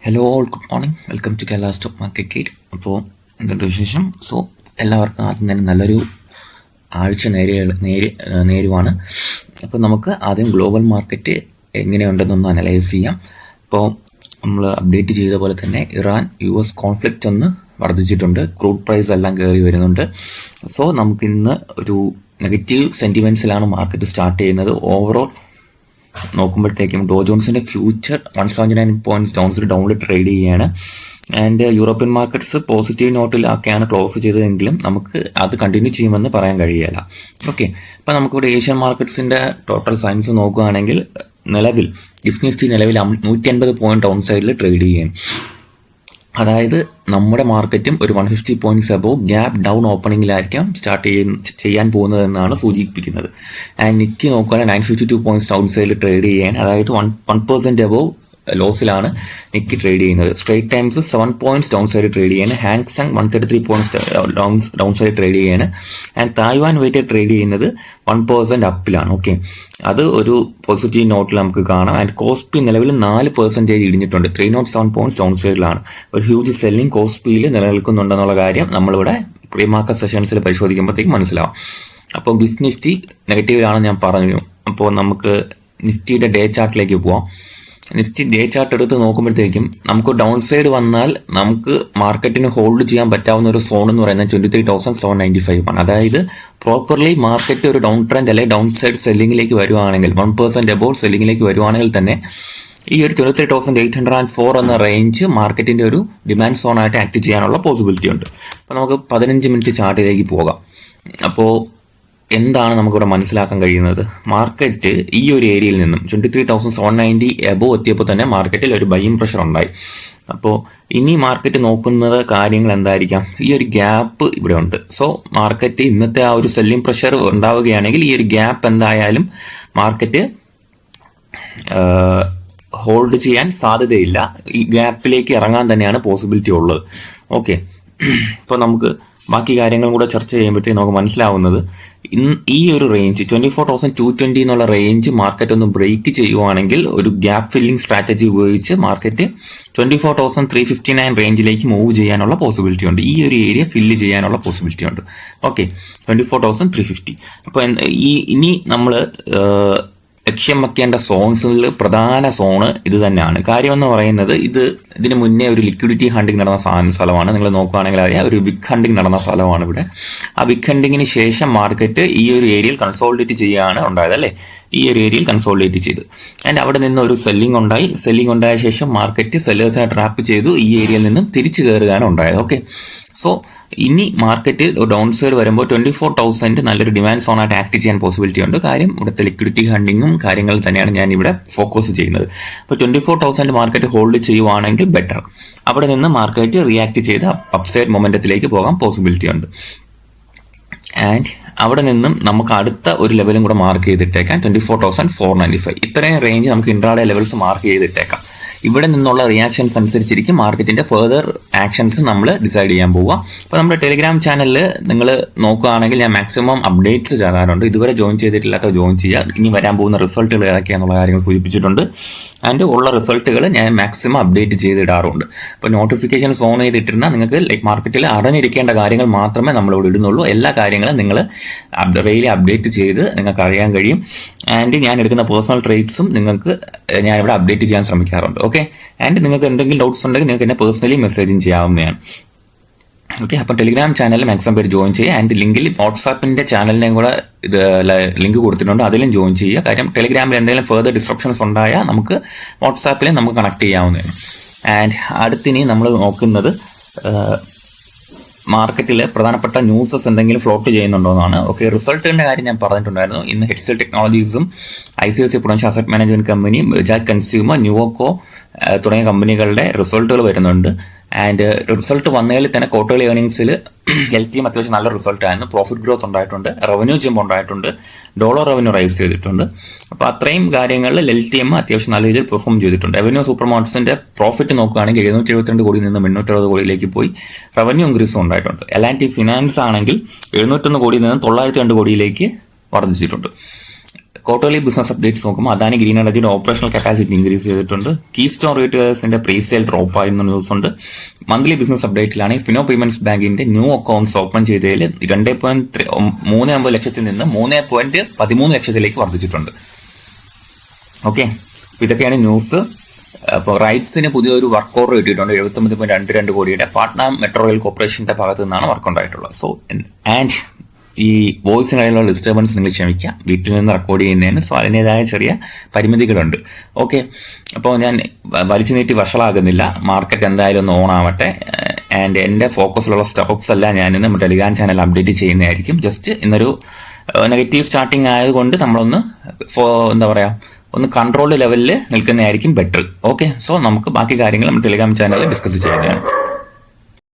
Hello all, good morning. Welcome to Kerala stock market gate. അപ്പോൾ എന്തുണ്ട് വിശേഷം? സോ എല്ലാവർക്കും ആദ്യം തന്നെ നല്ലൊരു ആഴ്ച നേരുവാണ്. അപ്പോൾ നമുക്ക് ആദ്യം ഗ്ലോബൽ മാർക്കറ്റ് എങ്ങനെയുണ്ടെന്നൊന്ന് അനലൈസ് ചെയ്യാം. ഇപ്പോൾ നമ്മൾ അപ്ഡേറ്റ് ചെയ്ത പോലെ തന്നെ ഇറാൻ US കോൺഫ്ലിക്റ്റ് ഒന്ന് വർദ്ധിച്ചിട്ടുണ്ട്. ക്രൂഡ് പ്രൈസ് എല്ലാം കയറി വരുന്നുണ്ട്. സോ നമുക്കിന്ന് ഒരു നെഗറ്റീവ് സെൻറ്റിമെൻറ്റ്സിലാണ് മാർക്കറ്റ് സ്റ്റാർട്ട് ചെയ്യുന്നത്. ഓവറോൾ നോക്കുമ്പോഴത്തേക്കും ഡോ ജോൺസിൻ്റെ ഫ്യൂച്ചർ 179 പോയിന്റ്സ് ഡൗണിൽ ട്രേഡ് ചെയ്യുകയാണ്. ആൻഡ് യൂറോപ്യൻ മാർക്കറ്റ്സ് പോസിറ്റീവ് നോട്ടിലൊക്കെയാണ് ക്ലോസ് ചെയ്തതെങ്കിലും നമുക്ക് അത് കണ്ടിന്യൂ ചെയ്യുമെന്ന് പറയാൻ കഴിയില്ല. ഓക്കെ, അപ്പോൾ നമുക്കിവിടെ ഏഷ്യൻ മാർക്കറ്റ്സിൻ്റെ ടോട്ടൽ സയൻസ് നോക്കുകയാണെങ്കിൽ നിലവിൽ നിഫ്റ്റി നിലവിൽ 150 പോയിന്റ് ഡൗൺ സൈഡിൽ ട്രേഡ് ചെയ്യുകയാണ്. അതായത് നമ്മുടെ മാർക്കറ്റും ഒരു 150 പോയിന്റ്സ് അബോവ് ഗ്യാപ്പ് ഡൗൺ ഓപ്പണിംഗിലായിരിക്കും ചെയ്യാൻ പോകുന്നതെന്നാണ് സൂചിപ്പിക്കുന്നത്. ആൻഡ് നിക്കി നോക്കുകയാണെങ്കിൽ 952 പോയിന്റ്സ് ഡൗൺ സൈഡിൽ ട്രേഡ് ചെയ്യാൻ, അതായത് 1% അബോവ് ലോസിലാണ് നിക്കി ട്രേഡ് ചെയ്യുന്നത്. Straits Times 7 points down side trade ചെയ്യാണ്. Hang Seng 133 points down side trade ചെയ്യാണ്. ആൻഡ് തായ്വാൻ വെയിറ്റ് ട്രേഡ് ചെയ്യുന്നത് 1% അപ്പിലാണ്. ഓക്കെ, അത് ഒരു പോസിറ്റീവ് നോട്ടിൽ നമുക്ക് കാണാം. ആൻഡ് കോസ്പി നിലവിൽ 4% ഇടിഞ്ഞിട്ടുണ്ട്. 307 പോയിന്റ്സ് ഡൗൺ സൈഡിലാണ്. ഒരു ഹ്യൂജ് സെല്ലിംഗ് കോസ്പിയിൽ നിലനിൽക്കുന്നുണ്ടെന്നുള്ള കാര്യം നമ്മളിവിടെ പ്രീ മാർക്കറ്റ് സെഷൻസിൽ പരിശോധിക്കുമ്പോഴത്തേക്ക് മനസ്സിലാവും. അപ്പോൾ ഗിഫ്റ്റ് നിഫ്റ്റി നെഗറ്റീവിലാണെന്ന് ഞാൻ പറഞ്ഞു. അപ്പോൾ നമുക്ക് നിഫ്റ്റിയുടെ ഡേ ചാർട്ടിലേക്ക് പോവാം. നിഫ്റ്റി ഡേ ചാർട്ട് എടുത്ത് നോക്കുമ്പോഴത്തേക്കും നമുക്ക് ഡൗൺ സൈഡ് വന്നാൽ നമുക്ക് മാർക്കറ്റിന് ഹോൾഡ് ചെയ്യാൻ പറ്റാവുന്ന ഒരു സോൺ എന്ന് പറയുന്നത് 23,795 ആണ്. അതായത് പ്രോപ്പർലി മാർക്കറ്റ് ഒരു ഡൗൺ ട്രെൻഡ് അല്ലെങ്കിൽ ഡൗൺ സൈഡ് സെല്ലിങ്ങിലേക്ക് വരുവാണെങ്കിൽ 1% അബോവ് സെല്ലിങ്ങിലേക്ക് വരുവാണെങ്കിൽ തന്നെ ഈ ഒരു 23,804 എന്ന റേഞ്ച് മാർക്കറ്റിൻ്റെ ഒരു ഡിമാൻഡ് സോണായിട്ട് ആക്ട് ചെയ്യാനുള്ള പോസിബിലിറ്റി ഉണ്ട്. അപ്പോൾ നമുക്ക് 15 മിനിറ്റ് ചാർട്ടിലേക്ക് പോകാം. അപ്പോൾ എന്താണ് നമുക്കിവിടെ മനസ്സിലാക്കാൻ കഴിയുന്നത്? മാർക്കറ്റ് ഈ ഒരു ഏരിയയിൽ നിന്നും 23,790 എബോ എത്തിയപ്പോൾ തന്നെ മാർക്കറ്റിൽ ഒരു ബൈയിങ് പ്രഷർ ഉണ്ടായി. അപ്പോൾ ഇനി മാർക്കറ്റ് നോക്കുന്നത് കാര്യങ്ങൾ എന്തായിരിക്കാം? ഈ ഒരു ഗ്യാപ്പ് ഇവിടെ ഉണ്ട്. സോ മാർക്കറ്റ് ഇന്നത്തെ ആ ഒരു സെല്ലിംഗ് പ്രഷർ ഉണ്ടാവുകയാണെങ്കിൽ ഈ ഒരു ഗ്യാപ്പ് എന്തായാലും മാർക്കറ്റ് ഹോൾഡ് ചെയ്യാൻ സാധ്യതയില്ല. ഈ ഗ്യാപ്പിലേക്ക് ഇറങ്ങാൻ തന്നെയാണ് പോസിബിലിറ്റി ഉള്ളത്. ഓക്കെ, ഇപ്പോൾ നമുക്ക് ബാക്കി കാര്യങ്ങളും കൂടെ ചർച്ച ചെയ്യുമ്പോഴത്തേക്ക് നമുക്ക് മനസ്സിലാവുന്നത് ഈ ഒരു റേഞ്ച് 24,220 എന്നുള്ള റേഞ്ച് മാർക്കറ്റ് ഒന്ന് ബ്രേക്ക് ചെയ്യുവാണെങ്കിൽ ഒരു ഗ്യാപ്പ് ഫില്ലിംഗ് സ്ട്രാറ്റജി ഉപയോഗിച്ച് മാർക്കറ്റ് 24,359 റേഞ്ചിലേക്ക് മൂവ് ചെയ്യാനുള്ള പോസിബിലിറ്റി ഉണ്ട്. ഈ ഒരു ഏരിയ ഫില്ല് ചെയ്യാനുള്ള പോസിബിലിറ്റി ഉണ്ട്. ഓക്കെ, 24,350. അപ്പോൾ ഇനി നമ്മൾ ലക്ഷ്യം വെക്കേണ്ട സോൺസിൽ പ്രധാന സോണ് ഇത് തന്നെയാണ്. കാര്യമെന്ന് പറയുന്നത് ഇതിന് മുന്നേ ഒരു ലിക്വിഡിറ്റി ഹണ്ടിങ് നടന്ന സ്ഥലമാണ്. നിങ്ങൾ നോക്കുകയാണെങ്കിൽ അറിയാം, ഒരു ബിഗ് ഹണ്ടിങ് നടന്ന സ്ഥലമാണ് ഇവിടെ. ആ ബിഗ് ഹണ്ടിങ്ങിന് ശേഷം മാർക്കറ്റ് ഈ ഒരു ഏരിയയിൽ കൺസോളിഡേറ്റ് ചെയ്യുകയാണ് ഉണ്ടായത്, അല്ലേ? ഈ ഒരു ഏരിയയിൽ കൺസോളിഡേറ്റ് ചെയ്തു. ആൻഡ് അവിടെ നിന്ന് ഒരു സെല്ലിംഗ് ഉണ്ടായി. സെല്ലിംഗ് ഉണ്ടായ ശേഷം മാർക്കറ്റ് സെല്ലേഴ്സിനെ ട്രാപ്പ് ചെയ്തു ഈ ഏരിയയിൽ നിന്നും തിരിച്ചു കയറുകയാണ് ഉണ്ടായത്. ഓക്കെ, സോ ഇനി മാർക്കറ്റ് ഡൗൺ സൈഡ് വരുമ്പോൾ 24,000 നല്ലൊരു ഡിമാൻഡ് സോണായിട്ട് ആക്ട് ചെയ്യാൻ പോസിബിലിറ്റി ഉണ്ട്. കാര്യം ഇവിടുത്തെ ലിക്വിഡിറ്റി ഹണ്ടിങ്ങും കാര്യങ്ങൾ തന്നെയാണ് ഞാൻ ഇവിടെ ഫോക്കസ് ചെയ്യുന്നത്. അപ്പോൾ 24,000 മാർക്കറ്റ് ഹോൾഡ് ചെയ്യുവാണെങ്കിൽ ബെറ്റർ. അവിടെ നിന്ന് മാർക്കറ്റ് റിയാക്ട് ചെയ്ത് അപ്സൈഡ് മൊമെന്റത്തിലേക്ക് പോകാൻ പോസിബിലിറ്റി ഉണ്ട്. ആൻഡ് അവിടെ നിന്നും നമുക്ക് അടുത്ത ഒരു ലെവലും കൂടെ മാർക്ക് ചെയ്തിട്ടേക്കാം, 24,495. ഇത്രയും റേഞ്ച് നമുക്ക് ഇൻട്രാഡേ ലെവൽസ് മാർക്ക് ചെയ്തിട്ടേക്കാം. ഇവിടെ നിന്നുള്ള റിയാക്ഷൻസ് അനുസരിച്ചിരിക്കും മാർക്കറ്റിന്റെ ഫെർദർ ആക്ഷൻസ് നമ്മൾ ഡിസൈഡ് ചെയ്യാൻ പോവുക. അപ്പോൾ നമ്മുടെ ടെലിഗ്രാം ചാനലിൽ നിങ്ങൾ നോക്കുകയാണെങ്കിൽ ഞാൻ മാക്സിമം അപ്ഡേറ്റ്സ് ചെയ്യാറുണ്ട്. ഇതുവരെ ജോയിൻ ചെയ്തിട്ടില്ലാത്ത ജോയിൻ ചെയ്യുക. ഇനി വരാൻ പോകുന്ന റിസൾട്ടുകൾ ഏതൊക്കെയാണെന്നുള്ള കാര്യങ്ങൾ സൂചിപ്പിച്ചിട്ടുണ്ട്. ആൻഡ് ഉള്ള റിസൾട്ടുകൾ ഞാൻ മാക്സിമം അപ്ഡേറ്റ് ചെയ്തിടാറുണ്ട്. അപ്പോൾ നോട്ടിഫിക്കേഷൻ ഓൺ ചെയ്തിട്ടിരുന്നാൽ നിങ്ങൾക്ക് മാർക്കറ്റിൽ അറിഞ്ഞിരിക്കേണ്ട കാര്യങ്ങൾ മാത്രമേ നമ്മളിവിടെ ഇടുന്നുള്ളൂ. എല്ലാ കാര്യങ്ങളും നിങ്ങൾ ഡെയിലി അപ്ഡേറ്റ് ചെയ്ത് നിങ്ങൾക്ക് അറിയാൻ കഴിയും. ആൻഡ് ഞാൻ എടുക്കുന്ന പേഴ്സണൽ ട്രേഡ്സും നിങ്ങൾക്ക് ഞാനിവിടെ അപ്ഡേറ്റ് ചെയ്യാൻ ശ്രമിക്കാറുണ്ട്. ഓക്കെ, ആൻഡ് നിങ്ങൾക്ക് എന്തെങ്കിലും ഡൗട്ട്സ് ഉണ്ടെങ്കിൽ നിങ്ങൾക്ക് എന്നെ പേഴ്സണലി മെസ്സേജും ചെയ്യാവുന്നതാണ്. ഓക്കെ, അപ്പോൾ ടെലിഗ്രാം ചാനലിൽ മാക്സിമം പേര് ജോയിൻ ചെയ്യുക. ആൻഡ് ലിങ്കിൽ വാട്സാപ്പിൻ്റെ ചാനലിനെയും കൂടെ ഇത് ലിങ്ക് കൊടുത്തിട്ടുണ്ട്, അതിലും ജോയിൻ ചെയ്യുക. കാര്യം ടെലിഗ്രാമിൽ എന്തെങ്കിലും ഫെർദർ ഡിസ്ട്രപ്ഷൻസ് ഉണ്ടായാൽ നമുക്ക് വാട്സാപ്പിൽ നമുക്ക് കണക്ട് ചെയ്യാവുന്നതാണ്. ആൻഡ് അടുത്തിനി നമ്മൾ നോക്കുന്നത് മാർക്കറ്റിൽ പ്രധാനപ്പെട്ട ന്യൂസസ് എന്തെങ്കിലും ഫ്ലോട്ട് ചെയ്യുന്നുണ്ടോ എന്നാണ്. ഓക്കെ, റിസൾട്ടിൻ്റെ കാര്യം ഞാൻ പറഞ്ഞിട്ടുണ്ടായിരുന്നു. ഇന്ന് HCL ടെക്നോളജീസും ICICI Prudential asset management കമ്പനിയും ബജാജ് കൺസ്യൂമർ, ന്യൂവോക്കോ തുടങ്ങിയ കമ്പനികളുടെ റിസൾട്ടുകൾ വരുന്നുണ്ട്. ആൻഡ് റിസൾട്ട് വന്നതിൽ തന്നെ ക്വാർട്ടർലി ഏർണിംഗ്സിൽ LTM അത്യാവശ്യം നല്ല റിസൾട്ടായിരുന്നു. പ്രോഫിറ്റ് ഗ്രോത്ത് ഉണ്ടായിട്ടുണ്ട്, റവന്യൂ ജമ്പ് ഉണ്ടായിട്ടുണ്ട്, ഡോളർ റവന്യൂ റൈസ് ചെയ്തിട്ടുണ്ട്. അപ്പോൾ അത്രയും കാര്യങ്ങളിൽ LTM അത്യാവശ്യം നല്ല രീതിയിൽ പെർഫോം ചെയ്തിട്ടുണ്ട്. റവന്യൂ സൂപ്പർ മാർക്കറ്റ്സിന്റെ പ്രോഫിറ്റ് നോക്കുകയാണെങ്കിൽ 772 കോടിയിൽ നിന്ന് 860 കോടിയിലേക്ക് പോയി. റവന്യൂ ഇൻക്രീസും ഉണ്ടായിട്ടുണ്ട്. L&T ഫിനാൻസ് ആണെങ്കിൽ 701 കോടിയിൽ നിന്ന് 902 കോടിയിലേക്ക് വർദ്ധിച്ചിട്ടുണ്ട്. ക്വാർട്ടർലി ബിസിനസ് അപ്ഡേറ്റ്സ് നോക്കുമ്പോൾ അദാനി ഗ്രീൻ എനർജിയുടെ ഓപ്പറേഷണൽ കപ്പാസിറ്റി ഇൻക്രീസ് ചെയ്തിട്ടുണ്ട്. കീ സ്റ്റോൺ റീറ്റെയിലേഴ്സിന്റെ പ്രീസെയിൽ ഡ്രോപ്പ് ആയിരുന്ന ന്യൂസ് ഉണ്ട്. മന്ത്ലി ബിസിനസ് അപ്ഡേറ്റിലാണ് ഫിനോ പേയ്മെന്റ്സ് ബാങ്കിന്റെ ന്യൂ അക്കൗണ്ട്സ് ഓപ്പൺ ചെയ്തതിൽ 2.39 ലക്ഷത്തിൽ നിന്ന് 3.13 ലക്ഷത്തിലേക്ക് വർദ്ധിച്ചിട്ടുണ്ട്. ഓക്കെ, ഇതൊക്കെയാണ് ന്യൂസ്. അപ്പോൾ റൈറ്റ്സിന് പുതിയൊരു വർക്ക് ഓർഡർ കിട്ടിയിട്ടുണ്ട് 79.22 കോടിയുടെ പാട്ന മെട്രോ റെയിൽ കോർപ്പറേഷന്റെ ഭാഗത്തു നിന്നാണ് വർക്ക് ഉണ്ടായിട്ടുള്ളത്. സോ ആൻഡ് ഈ വോയിസിനിടയിലുള്ള ഡിസ്റ്റർബൻസ് നിങ്ങൾ ക്ഷമിക്കുക, വീട്ടിൽ നിന്ന് റെക്കോർഡ് ചെയ്യുന്നതിന്. സോ അതിൻ്റെതായ ചെറിയ പരിമിതികളുണ്ട്. ഓക്കെ, അപ്പോൾ ഞാൻ വലിച്ചു നീട്ടി വഷളാകുന്നില്ല. മാർക്കറ്റ് എന്തായാലും ഒന്ന് ഓൺ ആവട്ടെ. ആൻഡ് എൻ്റെ ഫോക്കസിലുള്ള സ്റ്റോക്സ് എല്ലാം ഞാൻ ഇന്ന് ടെലിഗ്രാം ചാനൽ അപ്ഡേറ്റ് ചെയ്യുന്നതായിരിക്കും. ജസ്റ്റ് ഇന്നൊരു നെഗറ്റീവ് സ്റ്റാർട്ടിങ് ആയതുകൊണ്ട് നമ്മളൊന്ന് എന്താ പറയുക, ഒന്ന് കൺട്രോൾ ലെവലിൽ നിൽക്കുന്നതായിരിക്കും ബെറ്റർ. ഓക്കെ, സോ നമുക്ക് ബാക്കി കാര്യങ്ങൾ നമ്മൾ ടെലിഗ്രാം ചാനലിൽ ഡിസ്കസ് ചെയ്യുന്നതാണ്.